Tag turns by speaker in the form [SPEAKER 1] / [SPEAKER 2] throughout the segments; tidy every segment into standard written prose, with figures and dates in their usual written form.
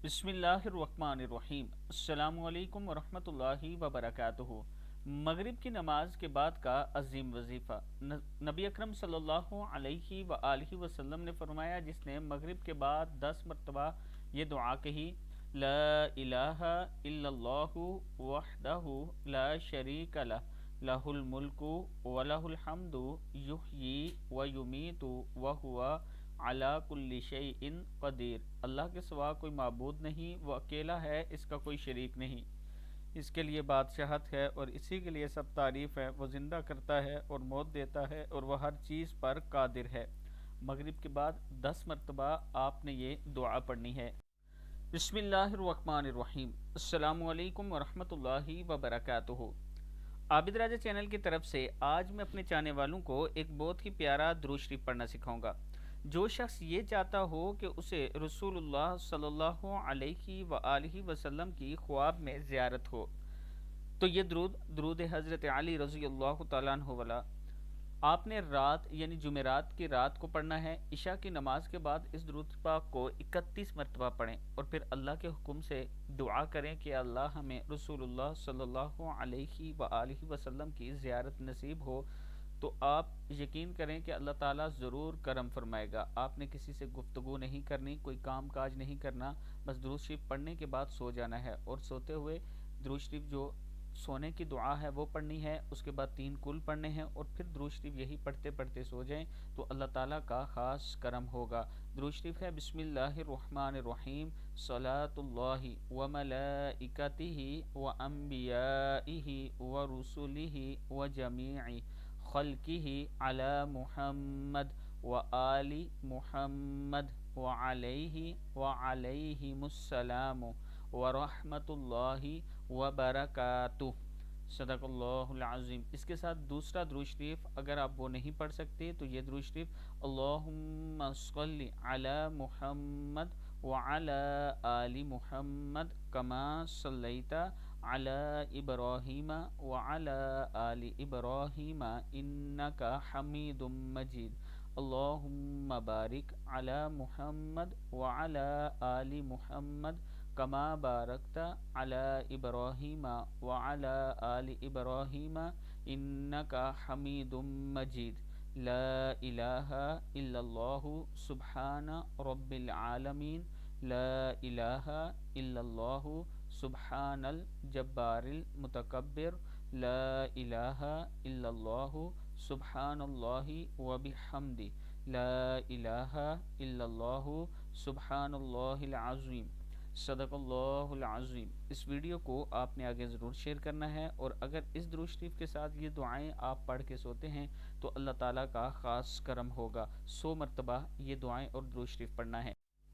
[SPEAKER 1] بسم اللہ الرحمن الرحیم۔ السلام علیکم ورحمۃ اللہ وبرکاتہ۔ مغرب کی نماز کے بعد کا عظیم وظیفہ۔ نبی اکرم صلی اللہ علیہ وآلہ وسلم نے فرمایا، جس نے مغرب کے بعد 10 مرتبہ یہ دعا کہی: لا الہ الا اللہ وحدہ لا شریک لہ، لہ الملک ولہ الحمد، یحیی ویمیت وہو علی کل شیء قدیر۔ اللہ کے سوا کوئی معبود نہیں، وہ اکیلا ہے، اس کا کوئی شریک نہیں، اس کے لیے بادشاہت ہے اور اسی کے لیے سب تعریف ہے۔ وہ زندہ کرتا ہے اور موت دیتا ہے اور وہ ہر چیز پر قادر ہے۔ مغرب کے بعد 10 مرتبہ آپ نے یہ دعا پڑھنی ہے۔ بسم اللہ الرحمن الرحیم۔ السلام علیکم ورحمۃ اللہ وبرکاتہ۔ عابد راجہ چینل کی طرف سے آج میں اپنے چاہنے والوں کو ایک بہت ہی پیارا درود شریف پڑھنا سکھاؤں گا۔ جو شخص یہ چاہتا ہو کہ اسے رسول اللہ صلی اللہ علیہ وآلہ وسلم کی خواب میں زیارت ہو، تو یہ درود حضرت علی رضی اللہ تعالیٰ عنہ والا آپ نے رات یعنی جمعرات کی رات کو پڑھنا ہے۔ عشاء کی نماز کے بعد اس درود پاک کو 31 مرتبہ پڑھیں اور پھر اللہ کے حکم سے دعا کریں کہ اللہ ہمیں رسول اللہ صلی اللہ علیہ وآلہ وسلم کی زیارت نصیب ہو۔ تو آپ یقین کریں کہ اللہ تعالیٰ ضرور کرم فرمائے گا۔ آپ نے کسی سے گفتگو نہیں کرنی، کوئی کام کاج نہیں کرنا، بس درود شریف پڑھنے کے بعد سو جانا ہے، اور سوتے ہوئے درود شریف جو سونے کی دعا ہے وہ پڑھنی ہے، اس کے بعد 3 کل پڑھنے ہیں اور پھر درود شریف یہی پڑھتے پڑھتے سو جائیں تو اللہ تعالیٰ کا خاص کرم ہوگا۔ درود شریف ہے: بسم اللہ الرحمن الرحیم، صلاۃ اللہ وملائکتہ وانبیائہ ورسلہ وجمیع خلقہ علی محمد وآل محمد وعلیہ وعلیہم السلام ورحمۃ اللہ وبرکاتہ۔ صدق اللہ العظیم۔ اس کے ساتھ دوسرا درود شریف اگر آپ وہ نہیں پڑھ سکتے تو یہ درود شریف: اللہم صلی علی محمد وعلی آل محمد کما صلیت علی ابراہیم وعلی آل ابراہیم انک حمید مجید۔ اللہم بارک علی محمد وعلی آل محمد کما بارکت علی ابراہیم وعلی آل ابراہیم انک حمید مجید۔ لا الہ الا اللہ سبحان رب العالمین، لا الہ الا اللہ سبحان الجبار المتکبر، لا الہ الا اللہ سبحان اللہ وبحمدہ، لا الہ الا اللہ سبحان اللہ العظیم۔ صدق اللہ العظیم۔ اس ویڈیو کو آپ نے آگے ضرور شیئر کرنا ہے، اور اگر اس درود شریف کے ساتھ یہ دعائیں آپ پڑھ کے سوتے ہیں تو اللہ تعالیٰ کا خاص کرم ہوگا۔ 100 مرتبہ یہ دعائیں اور درود شریف پڑھنا ہے۔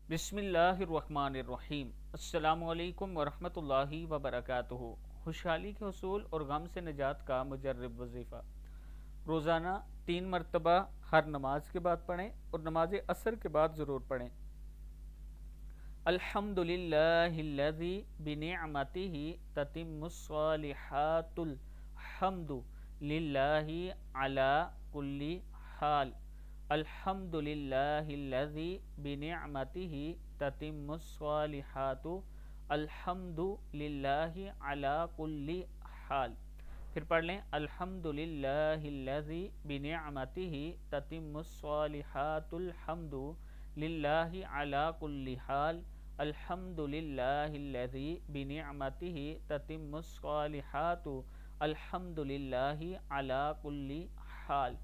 [SPEAKER 1] بسم اللہ الرحمن الرحیم۔ السلام علیکم ورحمۃ اللہ وبرکاتہ۔ خوشحالی کے حصول اور غم سے نجات کا مجرب وظیفہ۔ روزانہ 3 مرتبہ ہر نماز کے بعد پڑھیں اور نماز عصر کے بعد ضرور پڑھیں۔ الحمد للہ الذی بنعمتہ تتم الصالحات، الحمد للہ علی کل حال، الحمد للہ الذی بنعمتہ تتم الصالحات، الحمد للہ علی کل حال۔ پھر پڑھ لیں: الحمد للہ الذی بنعمتہ تتم الصالحات، الحمد للہ علی کل حال، الحمد للہ الذی بنعمتہ تتم الصالحات، الحمد للہ علی کل حال۔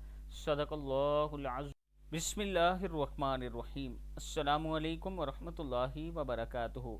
[SPEAKER 1] صدق اللہ العظیم۔ بسم اللہ الرحمن الرحیم۔ السلام علیکم ورحمۃ اللہ وبرکاتہ۔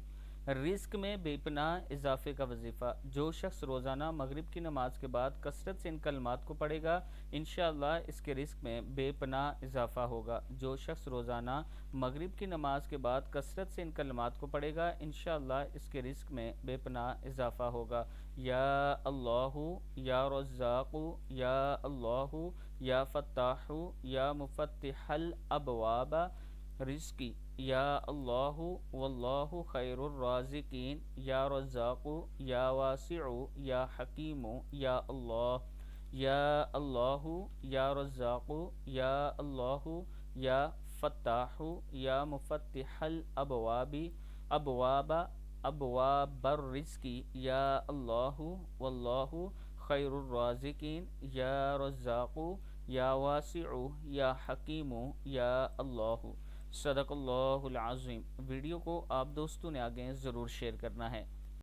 [SPEAKER 1] رزق میں بے پناہ اضافے کا وظیفہ۔ جو شخص روزانہ مغرب کی نماز کے بعد کثرت سے ان کلمات کو پڑھے گا، انشاءاللہ اس کے رزق میں بے پناہ اضافہ ہوگا۔ جو شخص روزانہ مغرب کی نماز کے بعد کثرت سے ان کلمات کو پڑھے گا، انشاءاللہ اس کے رزق میں بے پناہ اضافہ ہوگا۔ یا اللہ یا رزاق یا اللہ یا فتاح یا مفتح الابواب رزقی، یا اللہ واللہ خیر الرازقین، یا رزاق یا واسع یا حکیم، یا اللہ یا اللہ یا رزاق یا اللہ یا فتاح یا مفتح الابواب ابواب ابواب الرزق یا اللہ واللہ خیر الرازقین یا رزاق یا واسع یا حکیم یا اللہ۔ صدق اللہ العظیم۔ ویڈیو کو آپ دوستوں نے آگے ضرور شیئر کرنا ہے۔